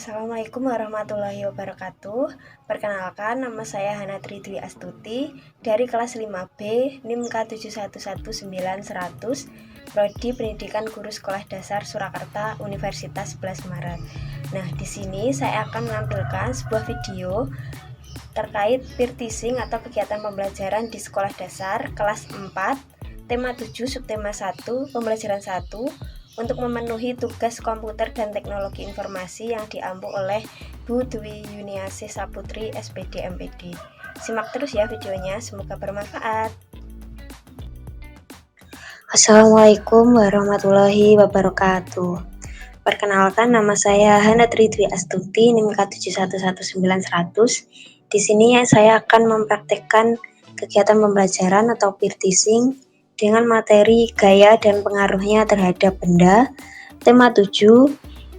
Assalamualaikum warahmatullahi wabarakatuh. Perkenalkan, nama saya Hanatri Dwi Astuti dari kelas 5B NIM K711900 Prodi Pendidikan Guru Sekolah Dasar Surakarta Universitas 11 Maret. Nah, di sini saya akan menampilkan sebuah video terkait peer teaching atau kegiatan pembelajaran di sekolah dasar kelas 4, tema 7, subtema 1, pembelajaran 1 untuk memenuhi tugas komputer dan teknologi informasi yang diampu oleh Bu Dwi Yuniasih Saputri SPD MPD. Simak terus ya videonya, semoga bermanfaat. Assalamualaikum warahmatullahi wabarakatuh. Perkenalkan, nama saya Hanatri Dwi Astuti NIM K711900. Di sini saya akan mempraktekkan kegiatan pembelajaran atau peer teaching dengan materi gaya dan pengaruhnya terhadap benda. Tema 7,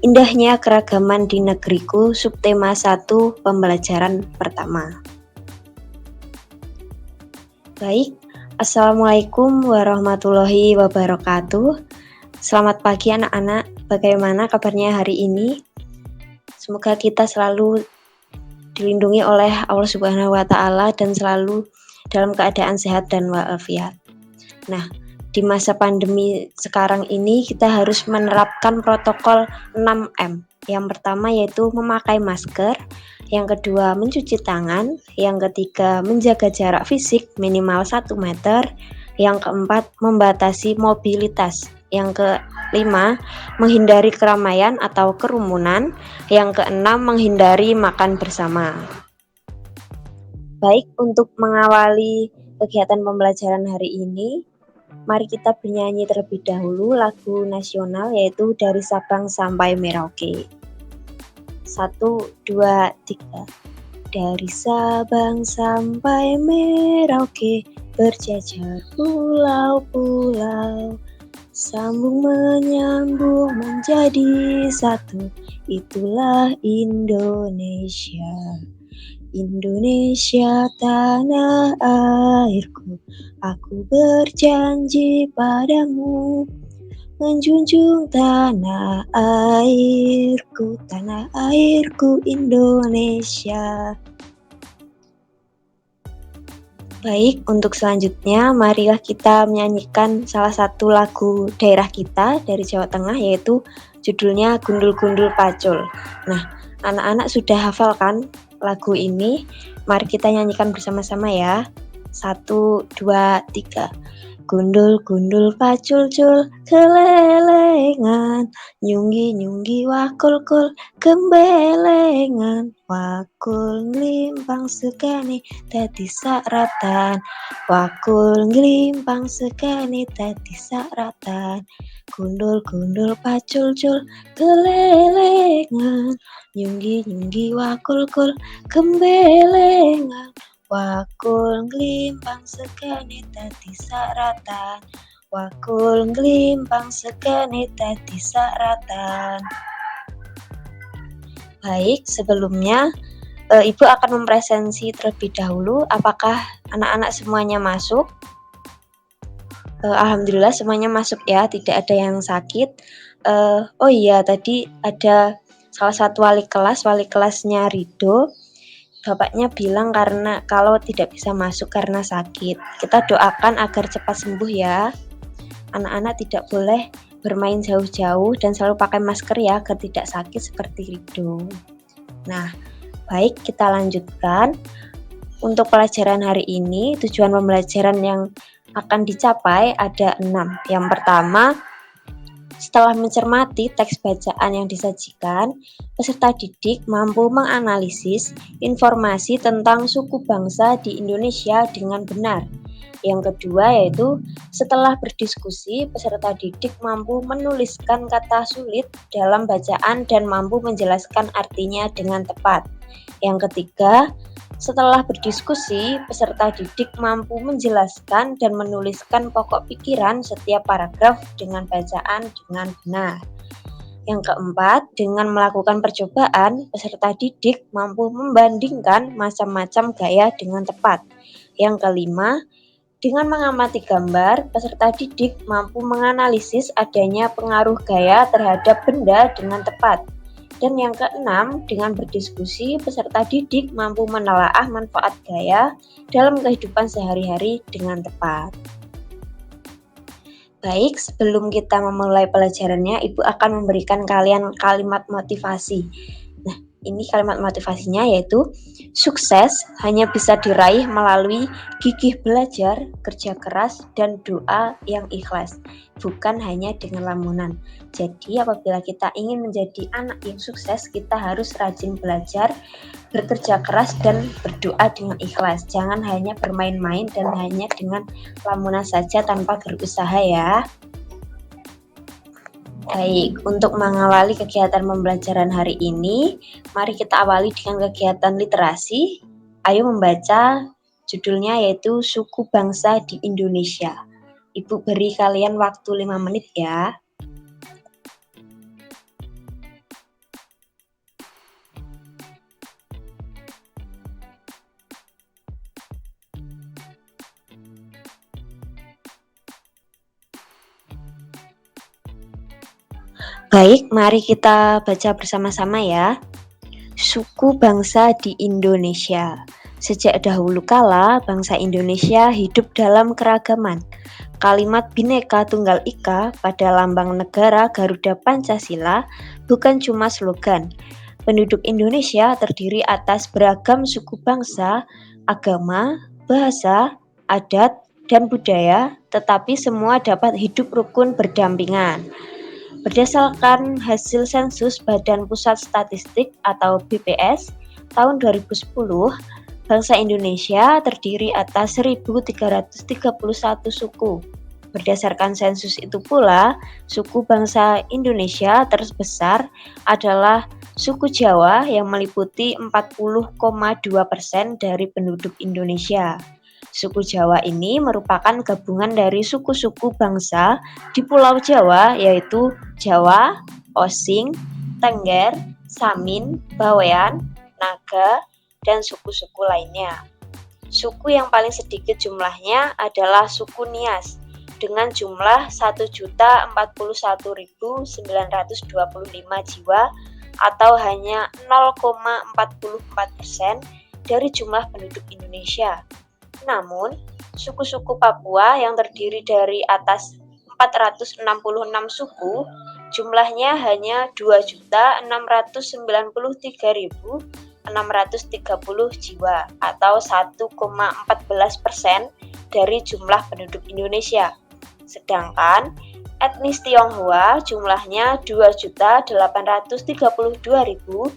indahnya keragaman di negeriku, subtema 1, pembelajaran pertama. Baik, Assalamualaikum warahmatullahi wabarakatuh. Selamat pagi anak-anak, bagaimana kabarnya hari ini? Semoga kita selalu dilindungi oleh Allah Subhanahu wa Ta'ala dan selalu dalam keadaan sehat dan walafiat. Nah, di masa pandemi sekarang ini kita harus menerapkan protokol 6M. Yang pertama yaitu memakai masker, yang kedua mencuci tangan, yang ketiga menjaga jarak fisik minimal 1 meter, yang keempat membatasi mobilitas, yang kelima menghindari keramaian atau kerumunan, yang keenam menghindari makan bersama. Baik, untuk mengawali kegiatan pembelajaran hari ini, mari kita bernyanyi terlebih dahulu lagu nasional yaitu Dari Sabang Sampai Merauke. 1, 2, 3. Dari Sabang sampai Merauke, berjajar pulau-pulau, sambung menyambung menjadi satu, itulah Indonesia. Indonesia tanah airku, aku berjanji padamu, menjunjung tanah airku Indonesia. Baik, untuk selanjutnya marilah kita menyanyikan salah satu lagu daerah kita dari Jawa Tengah, yaitu judulnya Gundul-Gundul Pacul. Nah, anak-anak sudah hafal kan lagu ini? Mari kita nyanyikan bersama-sama ya. 1, 2, 3. Gundul-gundul pacul-cul kelelengan, nyunggi-nyunggi wakul-kul gembelengan, wakul nglimpang segane dadi saratan, wakul nglimpang segane dadi saratan. Gundul-gundul pacul-cul kelelengan, nyunggi-nyunggi wakul-kul gembelengan, wakul nglimpang segane dadi saratan, wakul nglimpang segane dadi saratan. Baik, sebelumnya Ibu akan mempresentasi terlebih dahulu. Apakah anak-anak semuanya masuk? Alhamdulillah semuanya masuk ya, tidak ada yang sakit. Oh iya, tadi ada salah satu wali kelasnya Rido. Bapaknya bilang karena kalau tidak bisa masuk karena sakit. Kita doakan agar cepat sembuh ya. Anak-anak tidak boleh bermain jauh-jauh dan selalu pakai masker ya agar tidak sakit seperti Rido. Nah, baik, kita lanjutkan. Untuk pelajaran hari ini, tujuan pembelajaran yang akan dicapai ada 6. Yang pertama, setelah mencermati teks bacaan yang disajikan, peserta didik mampu menganalisis informasi tentang suku bangsa di Indonesia dengan benar. Yang kedua yaitu, setelah berdiskusi, peserta didik mampu menuliskan kata sulit dalam bacaan dan mampu menjelaskan artinya dengan tepat. Yang ketiga, setelah berdiskusi, peserta didik mampu menjelaskan dan menuliskan pokok pikiran setiap paragraf dengan bacaan dengan benar. Yang keempat, dengan melakukan percobaan, peserta didik mampu membandingkan macam-macam gaya dengan tepat. Yang kelima, dengan mengamati gambar, peserta didik mampu menganalisis adanya pengaruh gaya terhadap benda dengan tepat. Dan yang keenam, dengan berdiskusi, peserta didik mampu menelaah manfaat gaya dalam kehidupan sehari-hari dengan tepat. Baik, sebelum kita memulai pelajarannya, Ibu akan memberikan kalian kalimat motivasi. Nah, ini kalimat motivasinya yaitu, sukses hanya bisa diraih melalui gigih belajar, kerja keras, dan doa yang ikhlas, bukan hanya dengan lamunan. Jadi, apabila kita ingin menjadi anak yang sukses, kita harus rajin belajar, bekerja keras, dan berdoa dengan ikhlas. Jangan hanya bermain-main dan hanya dengan lamunan saja tanpa berusaha ya. Baik, untuk mengawali kegiatan pembelajaran hari ini, mari kita awali dengan kegiatan literasi. Ayo membaca, judulnya yaitu Suku Bangsa di Indonesia. Ibu beri kalian waktu 5 menit ya. Baik, mari kita baca bersama-sama ya. Suku bangsa di Indonesia. Sejak dahulu kala, bangsa Indonesia hidup dalam keragaman. Kalimat Bhinneka Tunggal Ika pada lambang negara Garuda Pancasila bukan cuma slogan. Penduduk Indonesia terdiri atas beragam suku bangsa, agama, bahasa, adat, dan budaya, tetapi semua dapat hidup rukun berdampingan. Berdasarkan hasil sensus Badan Pusat Statistik atau BPS tahun 2010, bangsa Indonesia terdiri atas 1.331 suku. Berdasarkan sensus itu pula, suku bangsa Indonesia terbesar adalah suku Jawa yang meliputi 40,2% dari penduduk Indonesia. Suku Jawa ini merupakan gabungan dari suku-suku bangsa di Pulau Jawa yaitu Jawa, Osing, Tengger, Samin, Bawean, Naga, dan suku-suku lainnya. Suku yang paling sedikit jumlahnya adalah suku Nias dengan jumlah 1.041.925 jiwa atau hanya 0,44% dari jumlah penduduk Indonesia. Namun, suku-suku Papua yang terdiri dari atas 466 suku, jumlahnya hanya 2.693.630 jiwa atau 1,14% dari jumlah penduduk Indonesia. Sedangkan etnis Tionghoa jumlahnya 2.832.510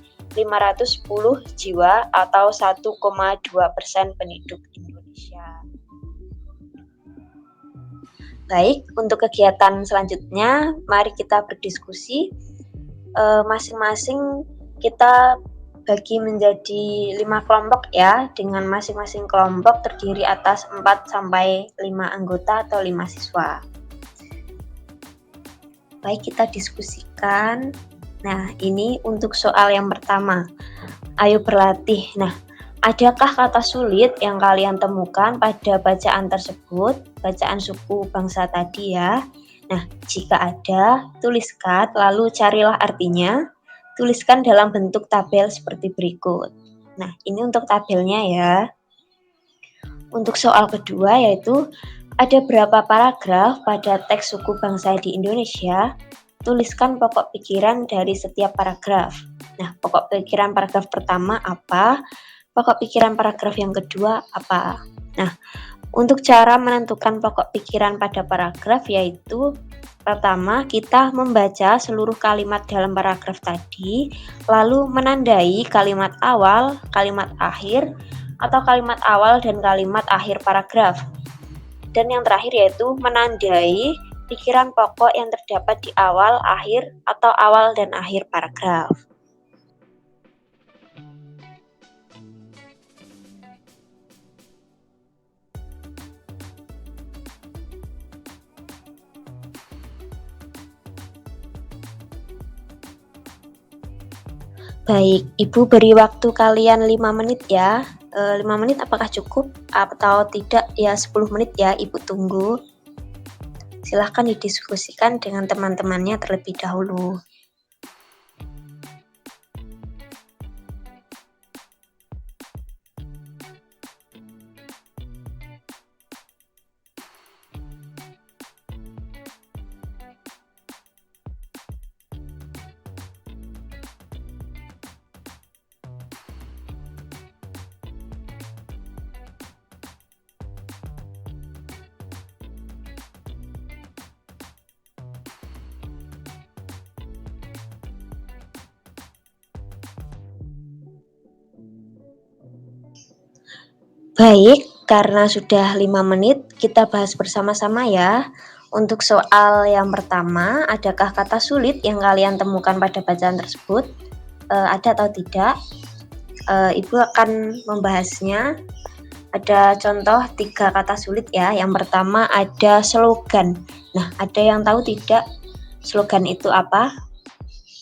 jiwa atau 1,2% penduduk Indonesia. Baik, untuk kegiatan selanjutnya, mari kita berdiskusi. Masing-masing kita bagi menjadi 5 kelompok ya, dengan masing-masing kelompok terdiri atas 4-5 anggota atau 5 siswa. Baik, kita diskusikan. Nah, ini untuk soal yang pertama. Ayo berlatih. Nah, adakah kata sulit yang kalian temukan pada bacaan tersebut, bacaan suku bangsa tadi ya? Nah, jika ada, tuliskan lalu carilah artinya. Tuliskan dalam bentuk tabel seperti berikut. Nah, ini untuk tabelnya ya. Untuk soal kedua yaitu, ada berapa paragraf pada teks suku bangsa di Indonesia? Tuliskan pokok pikiran dari setiap paragraf. Nah, pokok pikiran paragraf pertama apa? Pokok pikiran paragraf yang kedua apa? Nah, untuk cara menentukan pokok pikiran pada paragraf yaitu pertama, kita membaca seluruh kalimat dalam paragraf tadi, lalu menandai kalimat awal, kalimat akhir, atau kalimat awal dan kalimat akhir paragraf. Dan yang terakhir yaitu menandai pikiran pokok yang terdapat di awal, akhir, atau awal dan akhir paragraf. Baik, Ibu beri waktu kalian 5 menit ya. 5 menit apakah cukup atau tidak ya 10 menit ya, Ibu tunggu. Silahkan didiskusikan dengan teman-temannya terlebih dahulu. Baik, karena sudah 5 menit, kita bahas bersama-sama ya. Untuk soal yang pertama, adakah kata sulit yang kalian temukan pada bacaan tersebut? Ada atau tidak? Ibu akan membahasnya. Ada contoh 3 kata sulit ya. Yang pertama ada slogan. Nah, ada yang tahu tidak slogan itu apa?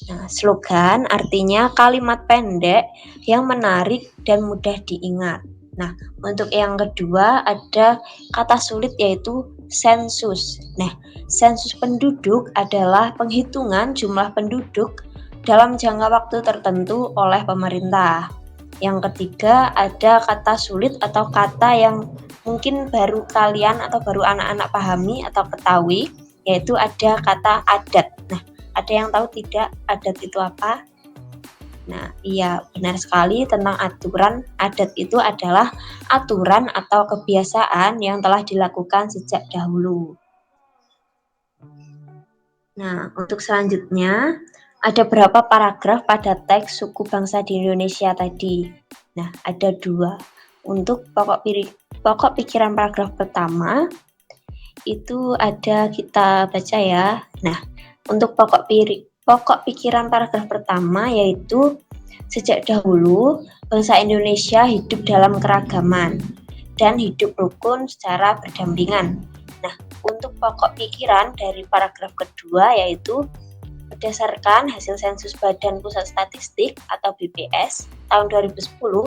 Nah, slogan artinya kalimat pendek yang menarik dan mudah diingat. Nah, untuk yang kedua ada kata sulit yaitu sensus. Nah, sensus penduduk adalah penghitungan jumlah penduduk dalam jangka waktu tertentu oleh pemerintah. Yang ketiga ada kata sulit atau kata yang mungkin baru kalian atau baru anak-anak pahami atau ketahui, yaitu ada kata adat. Nah, ada yang tahu tidak adat itu apa? Nah, iya, benar sekali tentang aturan. Adat itu adalah aturan atau kebiasaan yang telah dilakukan sejak dahulu. Nah, untuk selanjutnya, ada berapa paragraf pada teks suku bangsa di Indonesia tadi? Nah, ada 2. Untuk pokok pikiran paragraf pertama, itu ada kita baca ya. Nah, untuk pokok pikiran paragraf pertama yaitu sejak dahulu bangsa Indonesia hidup dalam keragaman dan hidup rukun secara berdampingan. Nah, untuk pokok pikiran dari paragraf kedua yaitu berdasarkan hasil sensus Badan Pusat Statistik atau BPS tahun 2010,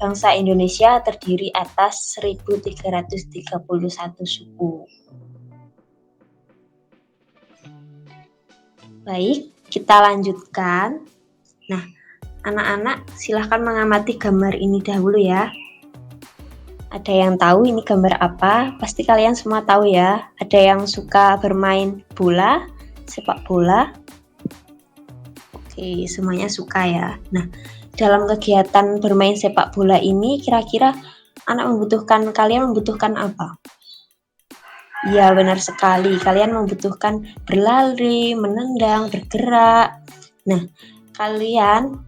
bangsa Indonesia terdiri atas 1.331 suku. Baik, kita lanjutkan. Nah, anak-anak silahkan mengamati gambar ini dahulu ya. Ada yang tahu ini gambar apa? Pasti kalian semua tahu ya. Ada yang suka bermain bola, sepak bola. Oke, semuanya suka ya. Nah, dalam kegiatan bermain sepak bola ini kira-kira kalian membutuhkan apa? Ya, benar sekali. Kalian membutuhkan berlari, menendang, bergerak. Nah, kalian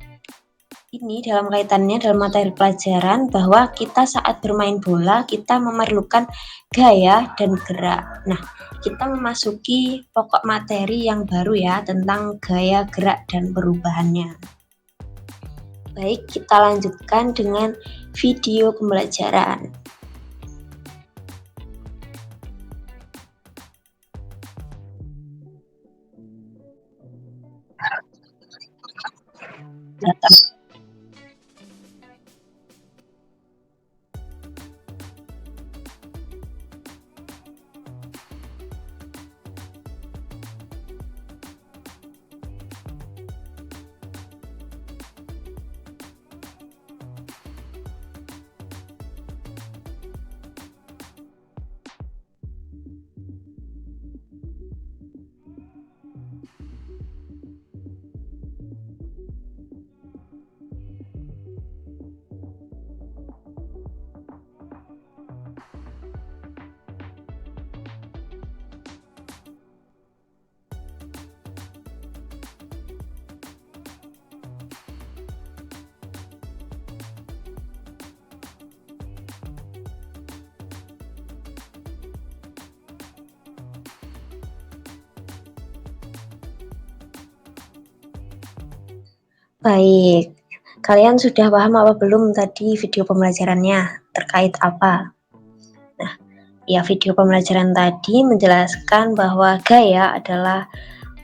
ini dalam kaitannya dalam materi pelajaran bahwa kita saat bermain bola, kita memerlukan gaya dan gerak. Nah, kita memasuki pokok materi yang baru ya tentang gaya, gerak, dan perubahannya. Baik, kita lanjutkan dengan video pembelajaran. Baik, kalian sudah paham apa belum tadi video pembelajarannya terkait apa? Nah, ya video pembelajaran tadi menjelaskan bahwa gaya adalah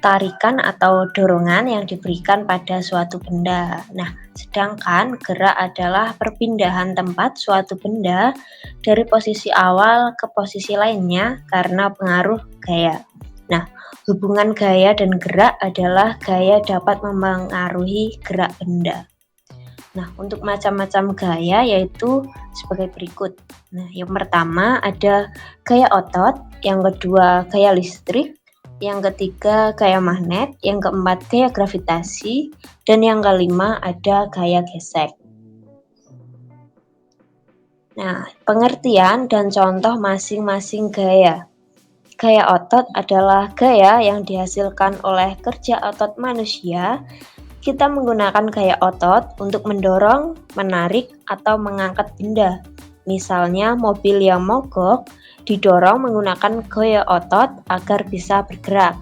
tarikan atau dorongan yang diberikan pada suatu benda. Nah, sedangkan gerak adalah perpindahan tempat suatu benda dari posisi awal ke posisi lainnya karena pengaruh gaya. Nah, hubungan gaya dan gerak adalah gaya dapat memengaruhi gerak benda. Nah, untuk macam-macam gaya yaitu sebagai berikut. Nah, yang pertama ada gaya otot, yang kedua gaya listrik, yang ketiga gaya magnet, yang keempat gaya gravitasi, dan yang kelima ada gaya gesek. Nah, pengertian dan contoh masing-masing gaya. Gaya otot adalah gaya yang dihasilkan oleh kerja otot manusia. Kita menggunakan gaya otot untuk mendorong, menarik, atau mengangkat benda. Misalnya mobil yang mogok didorong menggunakan gaya otot agar bisa bergerak.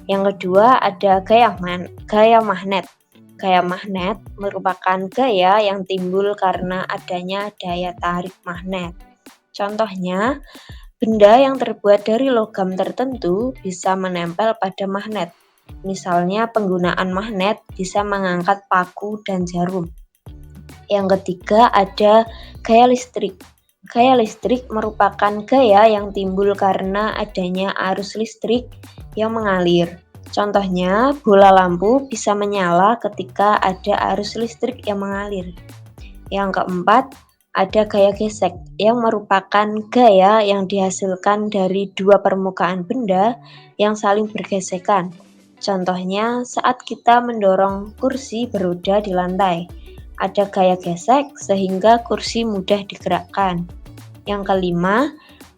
Yang kedua ada gaya magnet. Gaya magnet merupakan gaya yang timbul karena adanya daya tarik magnet. Contohnya, benda yang terbuat dari logam tertentu bisa menempel pada magnet. Misalnya penggunaan magnet bisa mengangkat paku dan jarum. Yang ketiga ada gaya listrik. Gaya listrik merupakan gaya yang timbul karena adanya arus listrik yang mengalir. Contohnya, bola lampu bisa menyala ketika ada arus listrik yang mengalir. Yang keempat, ada gaya gesek yang merupakan gaya yang dihasilkan dari dua permukaan benda yang saling bergesekan. Contohnya, saat kita mendorong kursi beroda di lantai, ada gaya gesek sehingga kursi mudah digerakkan. Yang kelima,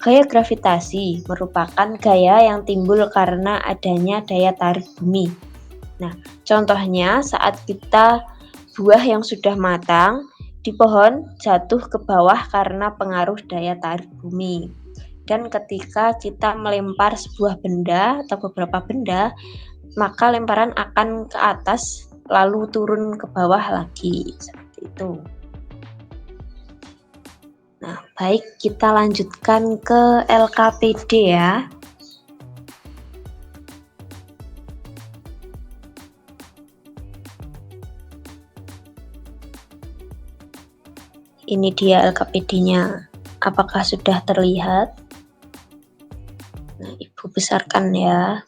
gaya gravitasi merupakan gaya yang timbul karena adanya daya tarik bumi. Nah, contohnya saat buah yang sudah matang di pohon jatuh ke bawah karena pengaruh daya tarik bumi. Dan ketika kita melempar sebuah benda atau beberapa benda, maka lemparan akan ke atas lalu turun ke bawah lagi, seperti itu. Nah, baik, kita lanjutkan ke LKPD ya. Ini dia LKPD-nya. Apakah sudah terlihat? Nah, Ibu besarkan ya.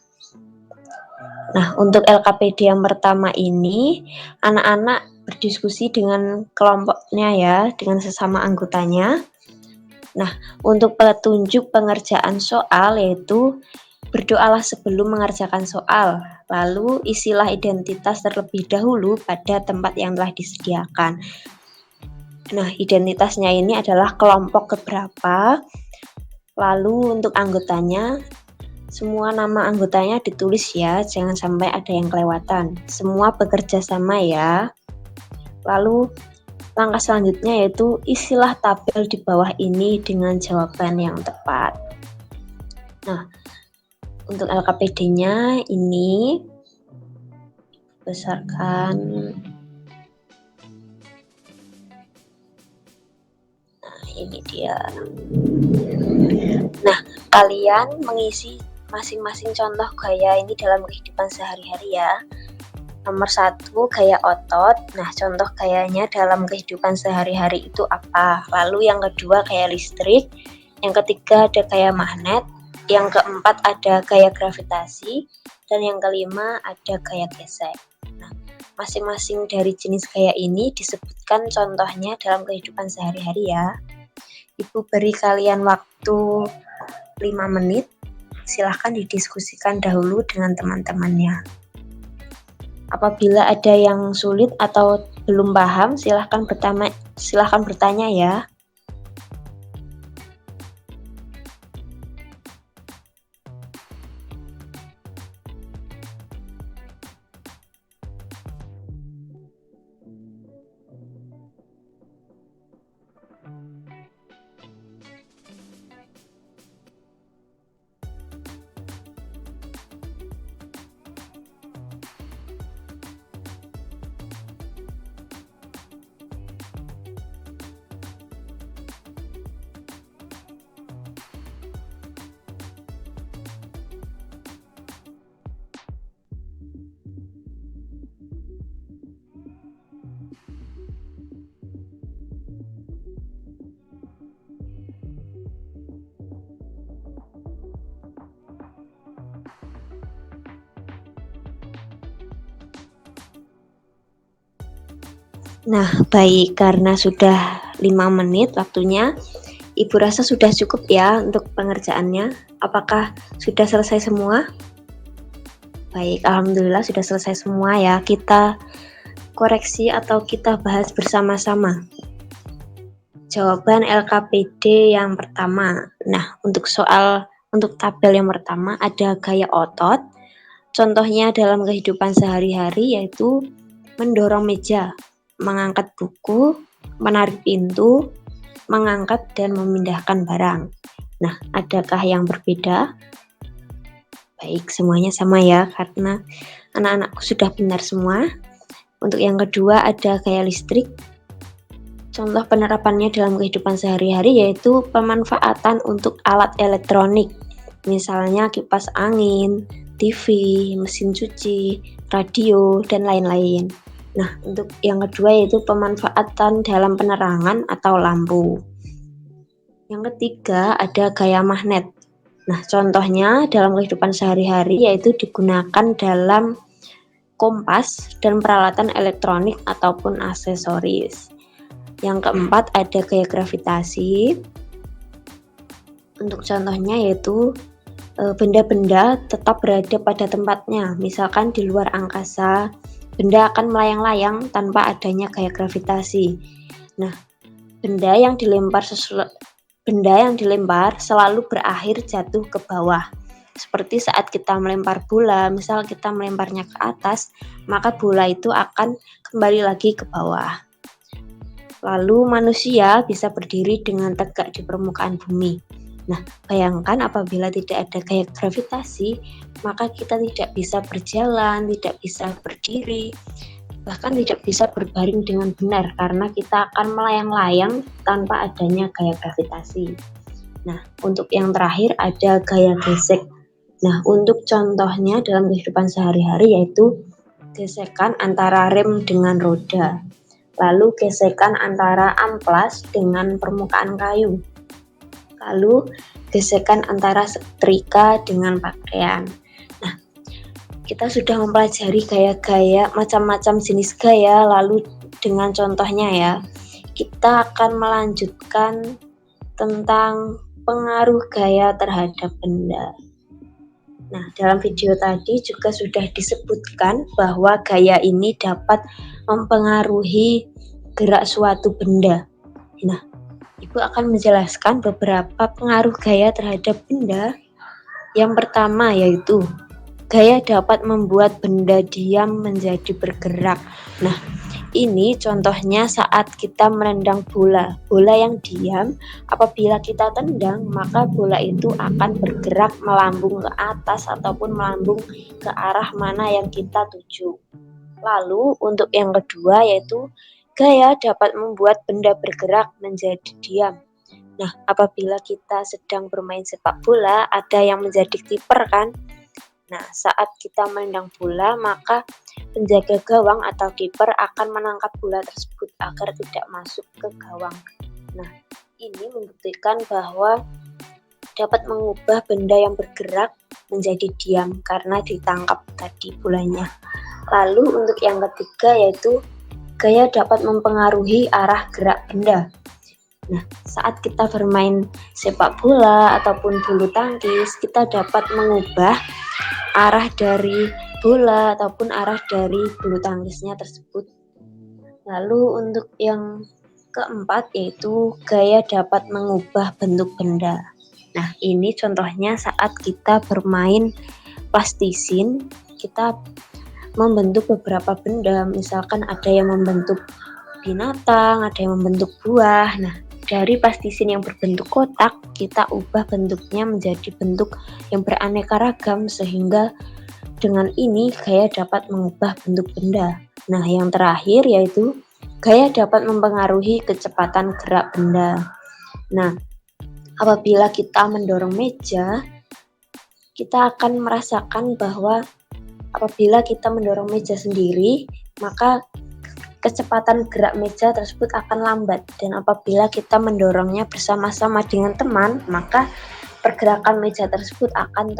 Nah, untuk LKPD yang pertama ini, anak-anak berdiskusi dengan kelompoknya ya, dengan sesama anggotanya. Nah, untuk petunjuk pengerjaan soal yaitu berdoalah sebelum mengerjakan soal, lalu isilah identitas terlebih dahulu pada tempat yang telah disediakan. Nah, identitasnya ini adalah kelompok keberapa, lalu untuk anggotanya, semua nama anggotanya ditulis ya, jangan sampai ada yang kelewatan. Semua bekerja sama ya. Lalu langkah selanjutnya yaitu isilah tabel di bawah ini dengan jawaban yang tepat. Nah, untuk LKPD-nya ini besarkan. Nah, ini dia. Nah, kalian mengisi masing-masing contoh gaya ini dalam kehidupan sehari-hari ya. Nomor 1, gaya otot. Nah, contoh gayanya dalam kehidupan sehari-hari itu apa? Lalu yang kedua, gaya listrik. Yang ketiga, ada gaya magnet. Yang keempat, ada gaya gravitasi. Dan yang kelima, ada gaya gesek. Nah, masing-masing dari jenis gaya ini disebutkan contohnya dalam kehidupan sehari-hari ya. Ibu beri kalian waktu 5 menit. Silahkan didiskusikan dahulu dengan teman-temannya. Apabila ada yang sulit atau belum paham, silahkan bertanya ya. Nah, baik, karena sudah 5 menit waktunya, Ibu rasa sudah cukup ya untuk pengerjaannya. Apakah sudah selesai semua? Baik, alhamdulillah sudah selesai semua ya. Kita koreksi atau kita bahas bersama-sama. Jawaban LKPD yang pertama. Nah, untuk tabel yang pertama ada gaya otot. Contohnya dalam kehidupan sehari-hari yaitu mendorong meja, mengangkat buku, menarik pintu, mengangkat dan memindahkan barang. Nah, adakah yang berbeda? Baik, semuanya sama ya, karena anak-anakku sudah benar semua. Untuk yang kedua ada gaya listrik. Contoh penerapannya dalam kehidupan sehari-hari yaitu pemanfaatan untuk alat elektronik, misalnya kipas angin, TV, mesin cuci, radio, dan lain-lain. Nah, untuk yang kedua yaitu pemanfaatan dalam penerangan atau lampu. Yang ketiga ada gaya magnet. Nah, contohnya dalam kehidupan sehari-hari yaitu digunakan dalam kompas dan peralatan elektronik ataupun aksesoris. Yang keempat ada gaya gravitasi. Untuk contohnya yaitu benda-benda tetap berada pada tempatnya. Misalkan di luar angkasa, benda akan melayang-layang tanpa adanya gaya gravitasi. Nah, benda yang dilempar selalu berakhir jatuh ke bawah. Seperti saat kita melempar bola, misal kita melemparnya ke atas, maka bola itu akan kembali lagi ke bawah. Lalu manusia bisa berdiri dengan tegak di permukaan bumi. Nah, bayangkan apabila tidak ada gaya gravitasi, maka kita tidak bisa berjalan, tidak bisa berdiri, bahkan tidak bisa berbaring dengan benar karena kita akan melayang-layang tanpa adanya gaya gravitasi. Nah, untuk yang terakhir ada gaya gesek. Nah, untuk contohnya dalam kehidupan sehari-hari yaitu gesekan antara rem dengan roda. Lalu gesekan antara amplas dengan permukaan kayu. Lalu gesekan antara setrika dengan pakaian. Nah, kita sudah mempelajari gaya-gaya, macam-macam jenis gaya, lalu dengan contohnya ya. Kita akan melanjutkan tentang pengaruh gaya terhadap benda. Nah, dalam video tadi juga sudah disebutkan bahwa gaya ini dapat mempengaruhi gerak suatu benda. Nah, Ibu akan menjelaskan beberapa pengaruh gaya terhadap benda. Yang pertama yaitu gaya dapat membuat benda diam menjadi bergerak. Nah, ini contohnya saat kita menendang bola. Bola yang diam, apabila kita tendang, maka bola itu akan bergerak melambung ke atas ataupun melambung ke arah mana yang kita tuju. Lalu untuk yang kedua yaitu gaya dapat membuat benda bergerak menjadi diam. Nah, apabila kita sedang bermain sepak bola, ada yang menjadi kiper kan? Nah, saat kita menendang bola, maka penjaga gawang atau kiper akan menangkap bola tersebut agar tidak masuk ke gawang. Nah, ini membuktikan bahwa dapat mengubah benda yang bergerak menjadi diam karena ditangkap tadi bolanya. Lalu untuk yang ketiga yaitu gaya dapat mempengaruhi arah gerak benda. Nah, saat kita bermain sepak bola ataupun bulu tangkis, kita dapat mengubah arah dari bola ataupun arah dari bulu tangkisnya tersebut. Lalu untuk yang keempat yaitu gaya dapat mengubah bentuk benda. Nah, ini contohnya saat kita bermain plastisin, kita membentuk beberapa benda, misalkan ada yang membentuk binatang, ada yang membentuk buah. Nah, dari plastisin yang berbentuk kotak, kita ubah bentuknya menjadi bentuk yang beraneka ragam sehingga dengan ini gaya dapat mengubah bentuk benda. Nah, yang terakhir yaitu gaya dapat mempengaruhi kecepatan gerak benda. Nah, apabila kita mendorong meja, kita akan merasakan bahwa apabila kita mendorong meja sendiri, maka kecepatan gerak meja tersebut akan lambat, dan apabila kita mendorongnya bersama-sama dengan teman, maka pergerakan meja tersebut akan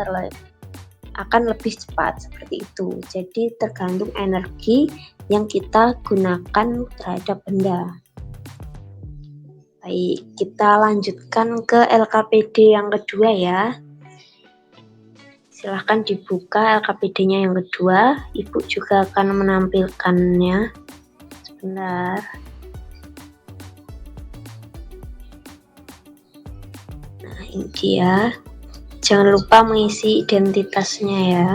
lebih cepat seperti itu. Jadi tergantung energi yang kita gunakan terhadap benda. Baik, kita lanjutkan ke LKPD yang kedua ya. Silahkan dibuka LKPD-nya yang kedua. Ibu juga akan menampilkannya. Sebentar. Nah, ini dia. Jangan lupa mengisi identitasnya ya.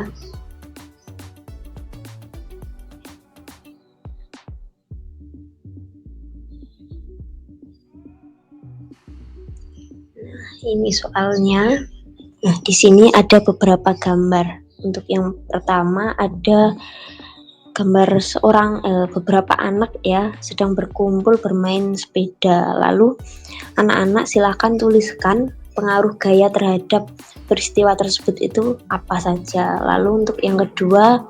Ini soalnya. Nah, di sini ada beberapa gambar. Untuk yang pertama ada gambar beberapa anak ya sedang berkumpul bermain sepeda. Lalu anak-anak silakan tuliskan pengaruh gaya terhadap peristiwa tersebut itu apa saja. Lalu untuk yang kedua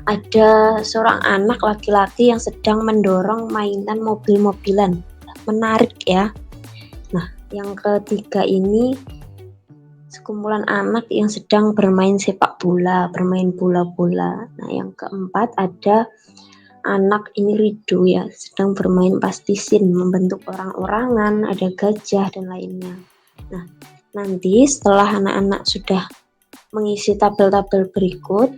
ada seorang anak laki-laki yang sedang mendorong mainan mobil-mobilan. Menarik ya. Nah, yang ketiga ini sekumpulan anak yang sedang bermain sepak bola, bermain bola-bola. Nah, yang keempat ada anak ini Rido ya, sedang bermain plastisin, membentuk orang-orangan, ada gajah dan lainnya. Nah, nanti setelah anak-anak sudah mengisi tabel-tabel berikut,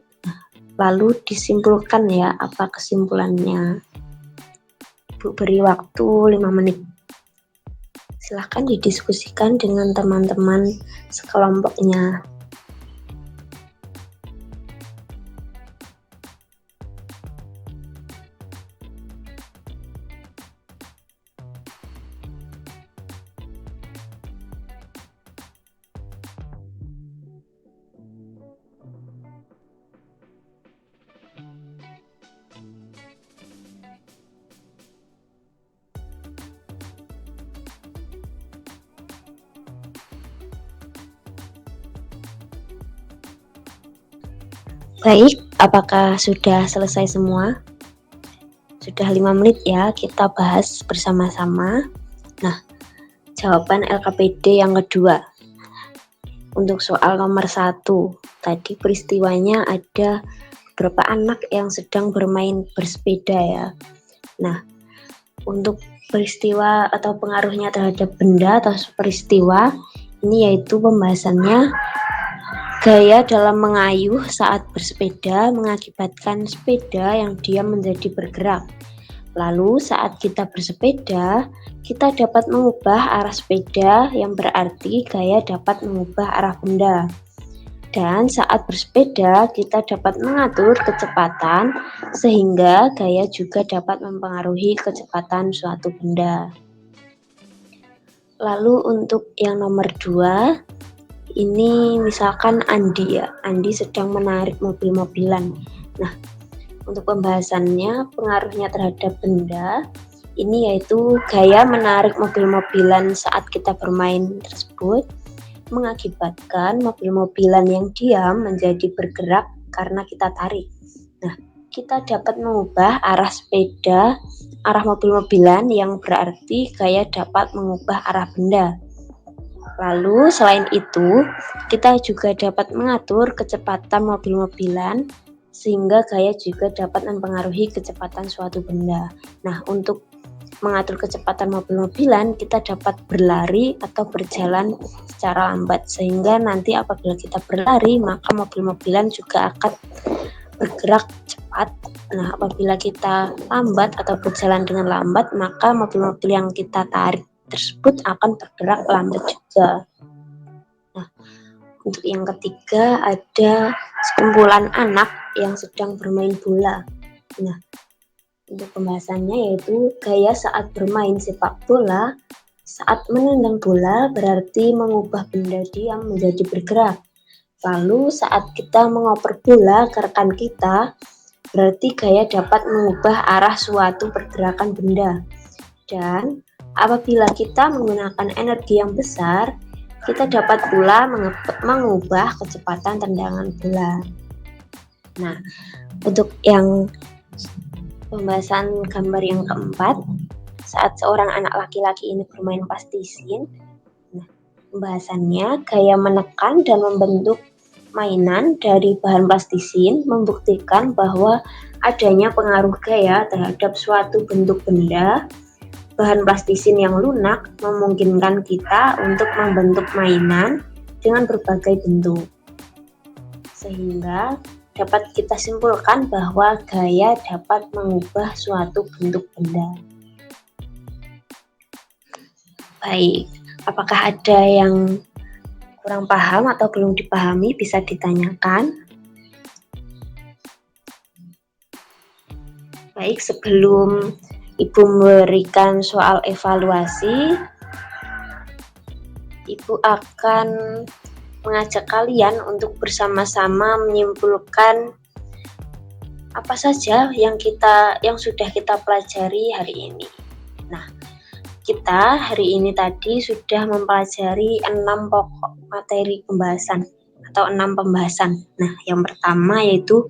lalu disimpulkan ya apa kesimpulannya. Ibu beri waktu 5 menit. Silahkan didiskusikan dengan teman-teman sekelompoknya. Baik, apakah sudah selesai semua? Sudah 5 menit ya, kita bahas bersama-sama. Nah, jawaban LKPD yang kedua. Untuk soal nomor 1, tadi peristiwanya ada beberapa anak yang sedang bermain bersepeda ya. Nah, untuk peristiwa atau pengaruhnya terhadap benda atau peristiwa, ini yaitu pembahasannya gaya dalam mengayuh saat bersepeda mengakibatkan sepeda yang diam menjadi bergerak. Lalu saat kita bersepeda, kita dapat mengubah arah sepeda yang berarti gaya dapat mengubah arah benda. Dan saat bersepeda, kita dapat mengatur kecepatan sehingga gaya juga dapat mempengaruhi kecepatan suatu benda. Lalu untuk yang nomor 2, ini misalkan Andi ya, Andi sedang menarik mobil-mobilan. Nah, untuk pembahasannya pengaruhnya terhadap benda, ini yaitu gaya menarik mobil-mobilan saat kita bermain tersebut mengakibatkan mobil-mobilan yang diam menjadi bergerak karena kita tarik. Nah, kita dapat mengubah arah sepeda, arah mobil-mobilan yang berarti gaya dapat mengubah arah benda. Lalu selain itu, kita juga dapat mengatur kecepatan mobil-mobilan sehingga gaya juga dapat mempengaruhi kecepatan suatu benda. Nah, untuk mengatur kecepatan mobil-mobilan, kita dapat berlari atau berjalan secara lambat sehingga nanti apabila kita berlari, maka mobil-mobilan juga akan bergerak cepat. Nah, apabila kita lambat atau berjalan dengan lambat, maka mobil-mobil yang kita tarik tersebut akan bergerak lambat juga. Nah, untuk yang ketiga ada sekumpulan anak yang sedang bermain bola. Nah, untuk pembahasannya yaitu gaya saat bermain sepak bola. Saat menendang bola berarti mengubah benda diam menjadi bergerak. Lalu saat kita mengoper bola ke rekan kita, berarti gaya dapat mengubah arah suatu pergerakan benda. Dan apabila kita menggunakan energi yang besar, kita dapat pula mengubah kecepatan tendangan bola. Nah, untuk yang pembahasan gambar yang keempat, saat seorang anak laki-laki ini bermain plastisin, nah, pembahasannya gaya menekan dan membentuk mainan dari bahan plastisin membuktikan bahwa adanya pengaruh gaya terhadap suatu bentuk benda. Bahan plastisin yang lunak memungkinkan kita untuk membentuk mainan dengan berbagai bentuk. Sehingga dapat kita simpulkan bahwa gaya dapat mengubah suatu bentuk benda. Baik, apakah ada yang kurang paham atau belum dipahami bisa ditanyakan. Baik, sebelum Ibu memberikan soal evaluasi, Ibu akan mengajak kalian untuk bersama-sama menyimpulkan apa saja yang sudah kita pelajari hari ini. Nah, kita hari ini tadi sudah mempelajari 6 pokok materi pembahasan atau 6 pembahasan. Nah, yang pertama yaitu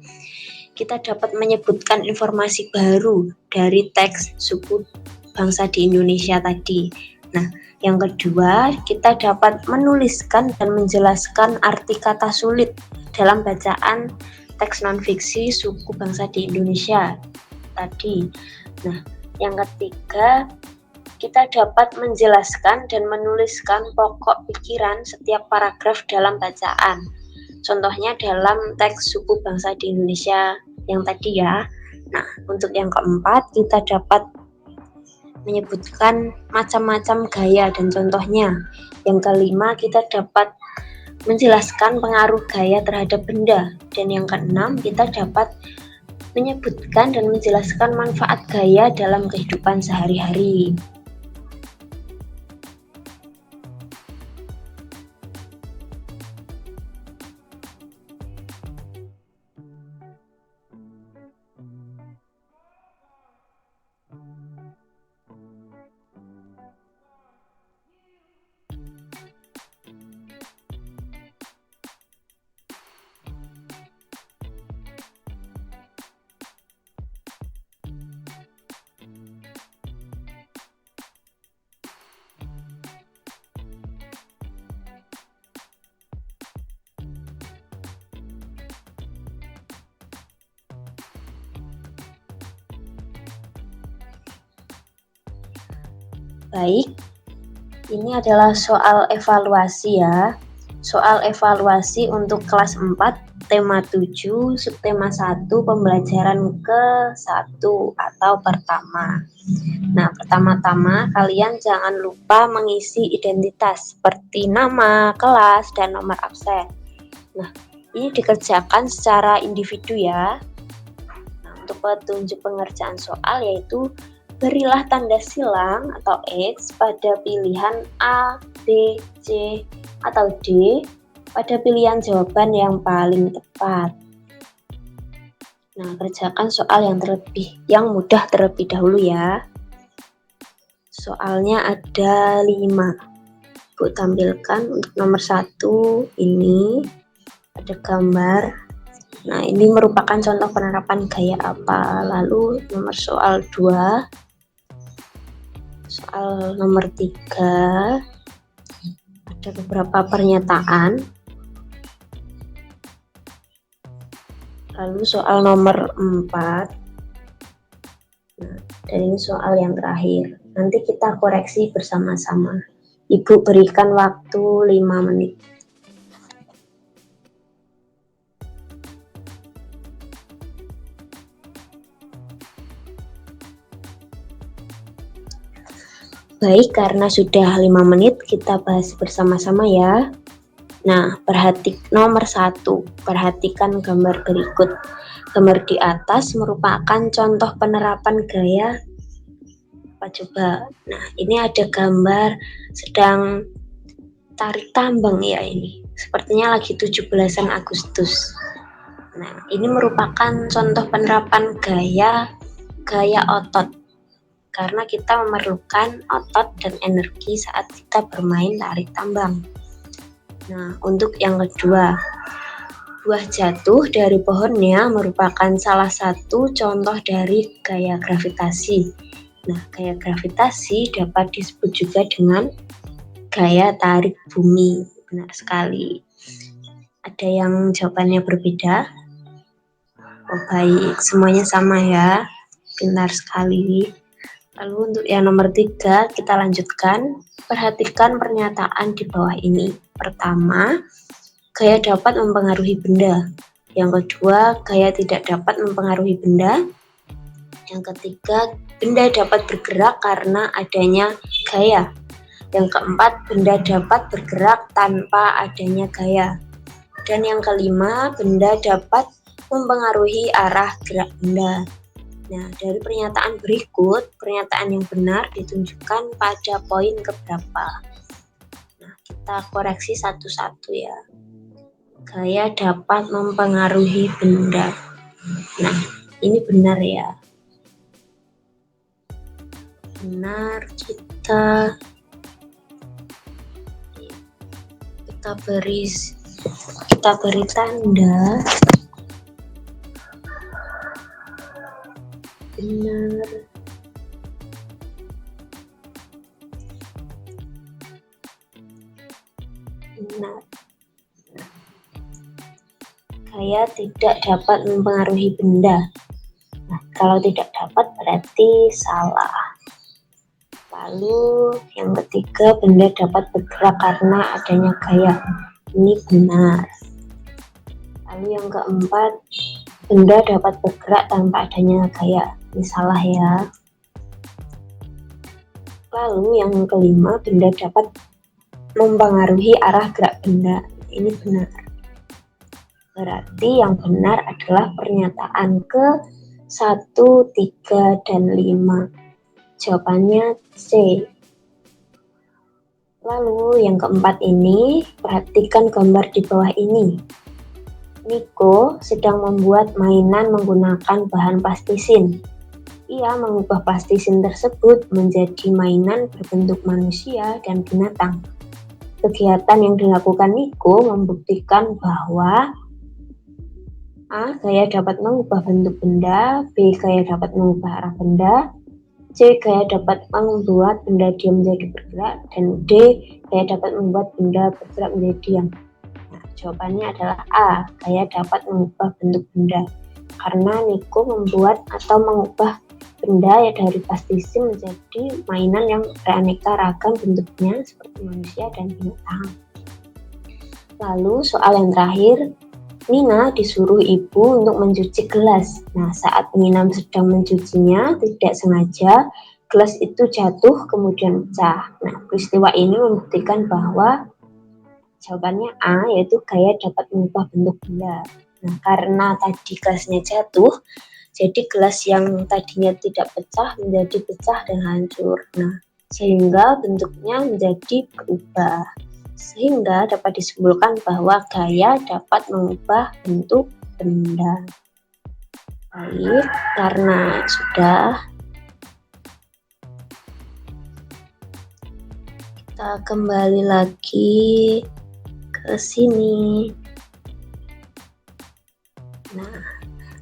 kita dapat menyebutkan informasi baru dari teks suku bangsa di Indonesia tadi. Nah, yang kedua, kita dapat menuliskan dan menjelaskan arti kata sulit dalam bacaan teks non-fiksi suku bangsa di Indonesia tadi. Nah, yang ketiga, kita dapat menjelaskan dan menuliskan pokok pikiran setiap paragraf dalam bacaan. Contohnya dalam teks suku bangsa di Indonesia yang tadi ya. Nah, untuk yang keempat, kita dapat menyebutkan macam-macam gaya dan contohnya. Yang kelima, kita dapat menjelaskan pengaruh gaya terhadap benda. Dan yang keenam, kita dapat menyebutkan dan menjelaskan manfaat gaya dalam kehidupan sehari-hari. Baik, ini adalah soal evaluasi ya. Soal evaluasi untuk kelas 4, tema 7, subtema 1, pembelajaran ke-1 atau pertama. Nah, pertama-tama kalian jangan lupa mengisi identitas seperti nama, kelas, dan nomor absen. Nah, ini dikerjakan secara individu ya. Nah, untuk petunjuk pengerjaan soal yaitu berilah tanda silang atau X pada pilihan A, B, C, atau D pada pilihan jawaban yang paling tepat. Nah, kerjakan soal yang mudah terlebih dahulu ya. Soalnya ada 5. Bu tampilkan untuk nomor 1 ini ada gambar. Nah, ini merupakan contoh penerapan gaya apa. Lalu nomor soal 2. Soal nomor 3 ada beberapa pernyataan. Lalu soal nomor 4. Nah, dan ini soal yang terakhir. Nanti kita koreksi bersama-sama. Ibu berikan waktu 5 menit. Baik, karena sudah 5 menit, kita bahas bersama-sama ya. Nah, nomor 1, perhatikan gambar berikut. Gambar di atas merupakan contoh penerapan gaya apa coba? Nah, ini ada gambar sedang tarik tambang ya ini. Sepertinya lagi 17-an Agustus. Nah, ini merupakan contoh penerapan gaya otot. Karena kita memerlukan otot dan energi saat kita bermain tarik tambang. Nah, untuk yang kedua, buah jatuh dari pohonnya merupakan salah satu contoh dari gaya gravitasi. Nah, gaya gravitasi dapat disebut juga dengan gaya tarik bumi. Benar sekali. Ada yang jawabannya berbeda? Oh, baik, semuanya sama ya. Benar sekali. Lalu untuk yang nomor 3, kita lanjutkan. Perhatikan pernyataan di bawah ini. Pertama, gaya dapat mempengaruhi benda. Yang kedua, gaya tidak dapat mempengaruhi benda. Yang ketiga, benda dapat bergerak karena adanya gaya. Yang keempat, benda dapat bergerak tanpa adanya gaya. Dan yang kelima, benda dapat mempengaruhi arah gerak benda. Nah, dari pernyataan berikut, pernyataan yang benar ditunjukkan pada poin keberapa. Nah, Kita koreksi satu-satu ya. Gaya dapat mempengaruhi benda. Nah, ini benar ya. Benar, kita beri tanda. Benar. Benar. Gaya tidak dapat mempengaruhi benda. Nah, kalau tidak dapat berarti salah. Lalu yang ketiga, benda dapat bergerak karena adanya gaya. Ini benar. Lalu yang keempat, benda dapat bergerak tanpa adanya gaya. Ini salah ya. Lalu yang kelima, benda dapat mempengaruhi arah gerak benda. Ini benar. Berarti yang benar adalah pernyataan ke-1, 3, dan 5. Jawabannya C. Lalu yang keempat ini, perhatikan gambar di bawah ini. Nico sedang membuat mainan menggunakan bahan plastisin. Ia mengubah plastisin tersebut menjadi mainan berbentuk manusia dan binatang. Kegiatan yang dilakukan Nico membuktikan bahwa A. Gaya dapat mengubah bentuk benda, B. Gaya dapat mengubah arah benda, C. Gaya dapat membuat benda diam menjadi bergerak, dan D. Gaya dapat membuat benda bergerak menjadi diam. Nah, jawabannya adalah A. Gaya dapat mengubah bentuk benda. Karena Nico membuat atau mengubah benda dari plastisin menjadi mainan yang beraneka ragam bentuknya seperti manusia dan binatang. Lalu soal yang terakhir, Nina disuruh ibu untuk mencuci gelas. Nah, saat Nina sedang mencucinya, tidak sengaja gelas itu jatuh kemudian pecah. Nah, peristiwa ini membuktikan bahwa jawabannya A, yaitu gaya dapat mengubah bentuk benda. Nah, karena tadi gelasnya jatuh, jadi gelas yang tadinya tidak pecah menjadi pecah dan hancur. Nah, sehingga bentuknya menjadi berubah. Sehingga dapat disimpulkan bahwa gaya dapat mengubah bentuk benda. Baik, karena sudah, kita kembali lagi ke sini. Nah,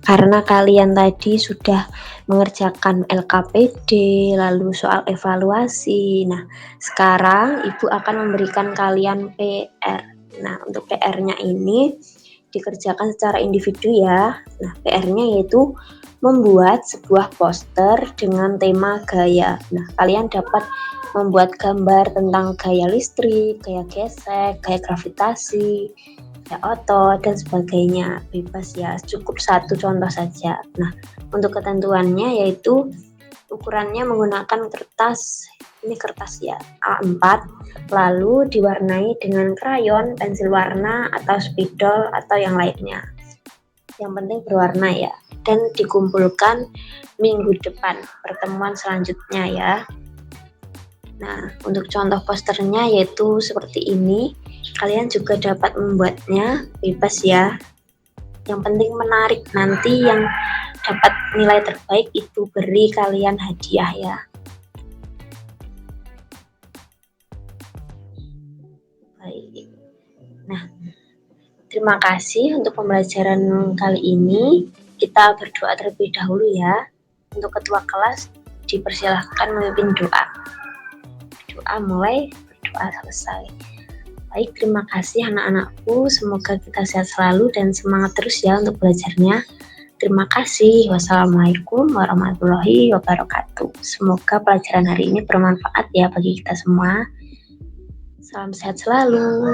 karena kalian tadi sudah mengerjakan LKPD, lalu soal evaluasi. Nah, sekarang Ibu akan memberikan kalian PR. Nah, untuk PR-nya ini dikerjakan secara individu ya. Nah, PR-nya yaitu membuat sebuah poster dengan tema gaya. Nah, kalian dapat membuat gambar tentang gaya listrik, gaya gesek, gaya gravitasi, gaya otot, dan sebagainya. Bebas ya, cukup satu contoh saja. Nah, untuk ketentuannya yaitu ukurannya menggunakan kertas, ini kertas ya, A4, lalu diwarnai dengan krayon, pensil warna, atau spidol, atau yang lainnya. Yang penting berwarna ya, dan dikumpulkan minggu depan, pertemuan selanjutnya ya. Nah, untuk contoh posternya yaitu seperti ini. Kalian juga dapat membuatnya, bebas ya. Yang penting menarik, nanti yang dapat nilai terbaik itu beri kalian hadiah ya. Baik. Nah, terima kasih untuk pembelajaran kali ini. Kita berdoa terlebih dahulu ya. Untuk ketua kelas dipersilahkan memimpin doa. Doa mulai, berdoa selesai. Baik, terima kasih anak-anakku. Semoga kita sehat selalu dan semangat terus ya untuk belajarnya. Terima kasih. Wassalamualaikum warahmatullahi wabarakatuh. Semoga pelajaran hari ini bermanfaat ya bagi kita semua. Salam sehat selalu.